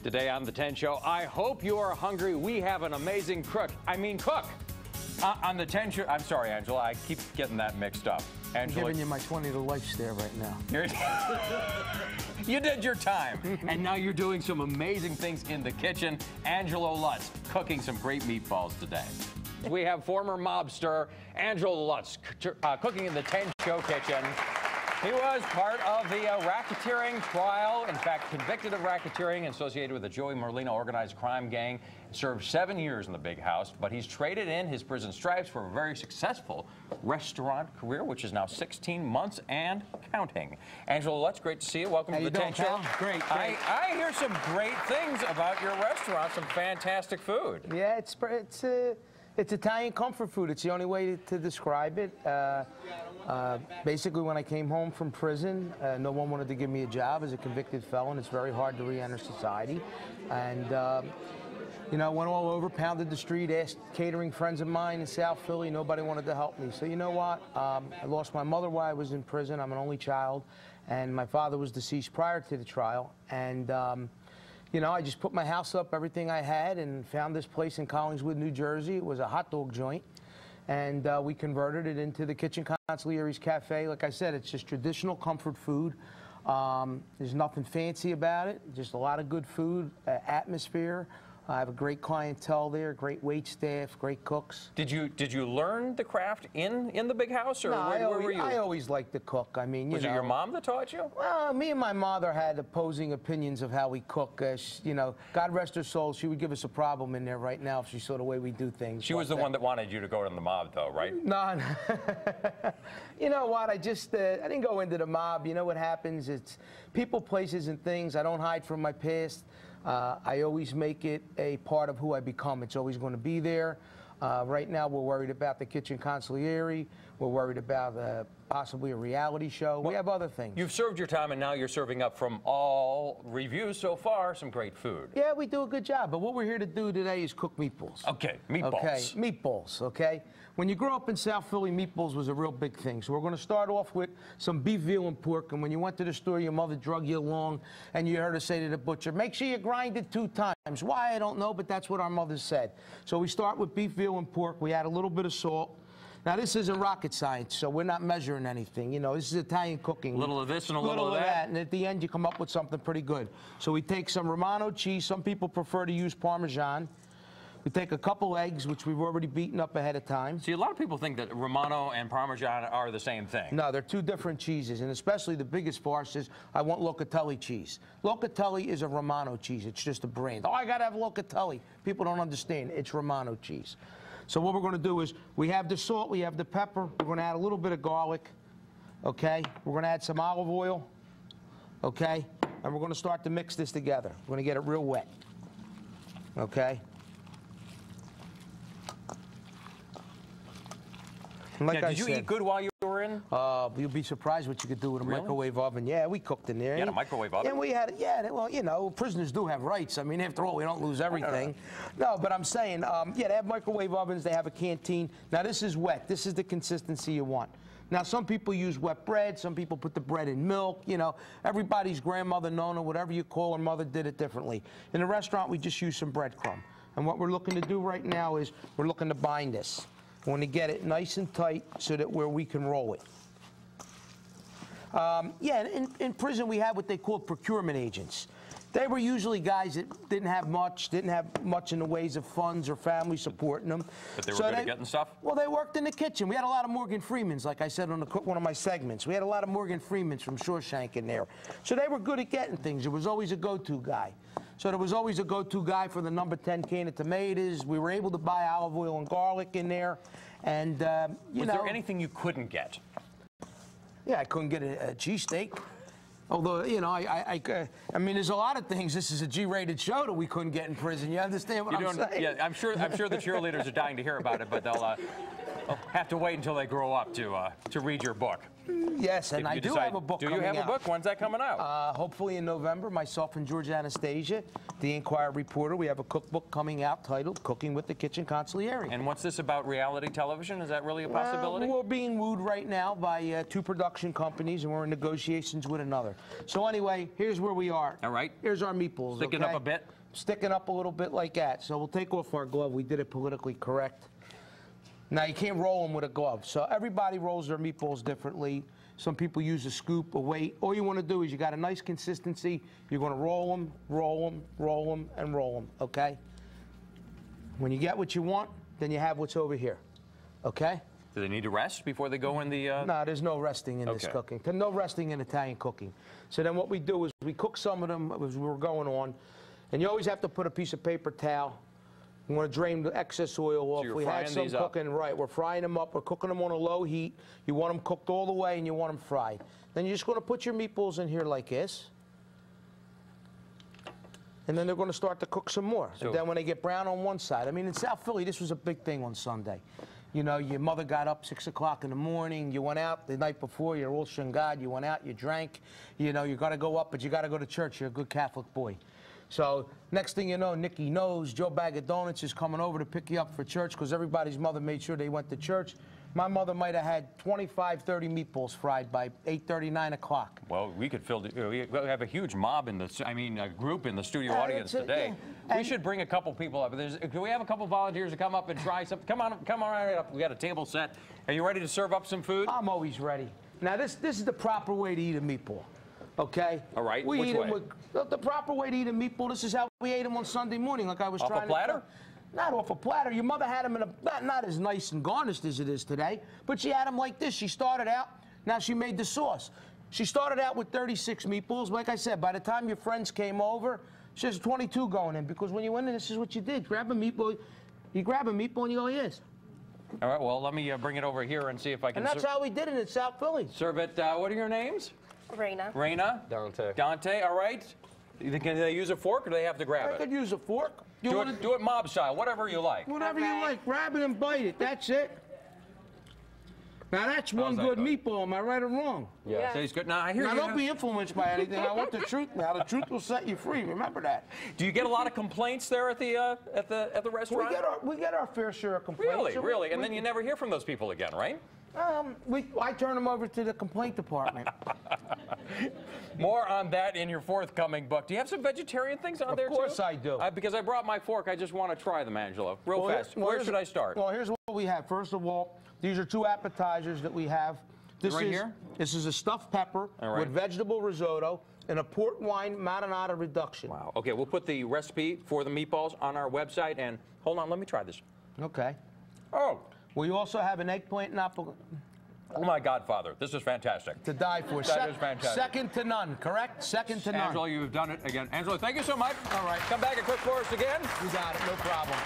Today on The 10 Show, I hope you are hungry. We have an amazing cook. On The 10 Show, I'm sorry, Angela, I keep getting that mixed up. Angela, I'm giving you my 20 to life stare right now. You did your time, and now you're doing some amazing things in the kitchen. Angelo Lutz cooking some great meatballs today. We have former mobster Angelo Lutz cooking in the 10 Show kitchen. He was part of the racketeering trial, in fact, convicted of racketeering associated with the Joey Merlino organized crime gang. Served 7 years in the big house, but he's traded in his prison stripes for a very successful restaurant career, which is now 16 months and counting. Angelo Lutz, great to see you. Welcome to the 10 Show. Great. I hear some great things about your restaurant, some fantastic food. Yeah, it's Italian comfort food. It's the only way to describe it. Basically, when I came home from prison, no one wanted to give me a job as a convicted felon. It's very hard to re-enter society. And, you know, went all over, pounded the street, asked catering friends of mine in South Philly. Nobody wanted to help me. So you know what? I lost my mother while I was in prison. I'm an only child. And my father was deceased prior to the trial. And, you know, I just put my house up, everything I had, and found this place in Collingswood, New Jersey. It was a hot dog joint. And we converted it into the Kitchen Consigliere's Cafe. Like I said, it's just traditional comfort food. There's nothing fancy about it, just a lot of good food, atmosphere. I have a great clientele there, great wait staff, great cooks. Did you learn the craft in the big house, or No, where were you? I always liked to cook. I mean, Was it your mom that taught you? Well, me and my mother had opposing opinions of how we cook. You know, God rest her soul, she would give us a problem in there right now if she saw the way we do things. She was the one that wanted you to go to the mob, though, right? No. You know what? I didn't go into the mob. You know what happens? It's people, places, and things. I don't hide from my past. I always make it a part of who I become. It's always going to be there. Right now, we're worried about the Kitchen Consigliere. We're worried about possibly a reality show. We have other things. You've served your time, and now you're serving up from all reviews so far some great food. Yeah, we do a good job. But what we're here to do today is cook meatballs. Okay, meatballs. Okay, meatballs, okay? When you grow up in South Philly, meatballs was a real big thing. So we're going to start off with some beef, veal, and pork. And when you went to the store, your mother drug you along, and you heard her say to the butcher, make sure you grind it 2 times. Why, I don't know, but that's what our mother said. So we start with beef, veal, and pork. We add a little bit of salt. Now, this isn't rocket science, so we're not measuring anything. You know, this is Italian cooking. A little of this and a little of that. And at the end, you come up with something pretty good. So we take some Romano cheese. Some people prefer to use Parmesan. We take a couple eggs, which we've already beaten up ahead of time. See, a lot of people think that Romano and Parmesan are the same thing. No, they're 2 different cheeses, and especially the biggest farce is I want Locatelli cheese. Locatelli is a Romano cheese. It's just a brand. Oh, I got to have Locatelli. People don't understand. It's Romano cheese. So what we're going to do is we have the salt, we have the pepper. We're going to add a little bit of garlic, okay? We're going to add some olive oil, okay? And we're going to start to mix this together. We're going to get it real wet, okay? Like Did you eat good while you were in? You'll be surprised what you could do with a Really? microwave oven. Yeah, we cooked in there. You had a microwave oven? And we had, yeah, well, you know, prisoners do have rights. I mean, after all, we don't lose everything. No, but I'm saying, yeah, they have microwave ovens. They have a canteen. Now, this is wet. This is the consistency you want. Now, some people use wet bread. Some people put the bread in milk. You know, everybody's grandmother, nonna, whatever you call her mother, did it differently. In the restaurant, we just use some breadcrumb. And what we're looking to do right now is we're looking to bind this. We want to get it nice and tight so that we can roll it. Yeah, in prison we have what they call procurement agents. They were usually guys that didn't have much in the ways of funds or family supporting them. But they were good at getting stuff? Well, they worked in the kitchen. We had a lot of Morgan Freemans, like I said on one of my segments. We had a lot of Morgan Freemans from Shawshank in there. So they were good at getting things. There was always a go-to guy. So there was always a go-to guy for the number 10 can of tomatoes. We were able to buy olive oil and garlic in there. And, Was there anything you couldn't get? Yeah, I couldn't get a cheesesteak. Although, you know, I mean, there's a lot of things. This is a G-rated show that we couldn't get in prison. You understand what I'm saying? Yeah, I'm sure the cheerleaders are dying to hear about it, but they'll have to wait until they grow up to read your book. Yes, and I do have a book coming out. Do you have a book? When's that coming out? Hopefully in November. Myself and George Anastasia, the Inquirer reporter, we have a cookbook coming out titled Cooking with the Kitchen Consigliere. And what's this about reality television? Is that really a possibility? We're being wooed right now by 2 production companies, and we're in negotiations with another. So anyway, here's where we are. All right. Here's our meatballs. Sticking up a bit? Sticking up a little bit like that. So we'll take off our glove. We did it politically correct. Now, you can't roll them with a glove. So everybody rolls their meatballs differently. Some people use a scoop, a weight. All you want to do is you got a nice consistency. You're going to roll them, roll them, roll them, and roll them, okay? When you get what you want, then you have what's over here, okay? Do they need to rest before they go in the... No, there's no resting in this cooking. There's no resting in Italian cooking. So then what we do is we cook some of them as we're going on, and you always have to put a piece of paper towel. You want to drain the excess oil off. So we had some cooking, right. We're frying them up. We're cooking them on a low heat. You want them cooked all the way, and you want them fried. Then you're just going to put your meatballs in here like this. And then they're going to start to cook some more. So, and then when they get brown on one side. I mean, in South Philly, this was a big thing on Sunday. You know, your mother got up 6 o'clock in the morning. You went out the night before. You're all shungad. You went out. You drank. You know, you're going to go up, but you got to go to church. You're a good Catholic boy. So next thing you know, Nikki knows Joe Bag of Donuts is coming over to pick you up for church because everybody's mother made sure they went to church. My mother might have had 25, 30 meatballs fried by 8:30, 9 o'clock. Well, we could fill. We have a huge mob in the. I mean, a group in the studio audience today. Yeah. We should bring a couple people up. Can we have a couple volunteers to come up and try something? Come on right up. We got a table set. Are you ready to serve up some food? I'm always ready. Now this is the proper way to eat a meatball. Okay? All right, we which eat way? Them with, the proper way to eat a meatball, this is how we ate them on Sunday morning, like I was off trying a platter? to... Not off a platter. Your mother had them in a... Not as nice and garnished as it is today, but she had them like this. She started out, now she made the sauce. She started out with 36 meatballs. Like I said, by the time your friends came over, she has 22 going in, because when you went in, this is what you did. Grab a meatball, you grab a meatball and you go, yes. All right, well, let me bring it over here and see if I can... And that's how we did it in South Philly. Serve it, what are your names? Raina. Raina? Dante. Dante, all right. Can they use a fork or do they have to grab it? I could use a fork. Do it mob style, whatever you like. Whatever you like. Grab it and bite it. That's it. Now that's one good meatball. Am I right or wrong? Yeah. Tastes good. Now I hear you. Don't be influenced by anything. I want the truth now. The truth will set you free. Remember that. Do you get a lot of complaints there at the restaurant? We get our fair share of complaints. Really? And then you never hear from those people again, right? I turn them over to the complaint department. More on that in your forthcoming book. Do you have some vegetarian things on there, too? Of course I do. Because I brought my fork. I just want to try them, Angelo. Real fast. Where should I start? Well, here's what we have. First of all, these are 2 appetizers that we have. Here? This is a stuffed pepper with vegetable risotto and a port wine marinara reduction. Wow. Okay, we'll put the recipe for the meatballs on our website. And hold on, let me try this. Okay. Oh. We also have an eggplant and apple. Oh, my Godfather. This is fantastic. To die for. That is fantastic. Second to none, correct? Second to none. Angelo, you've done it again. Angelo, thank you so much. All right. Come back and cook for us again. You got it. No problem.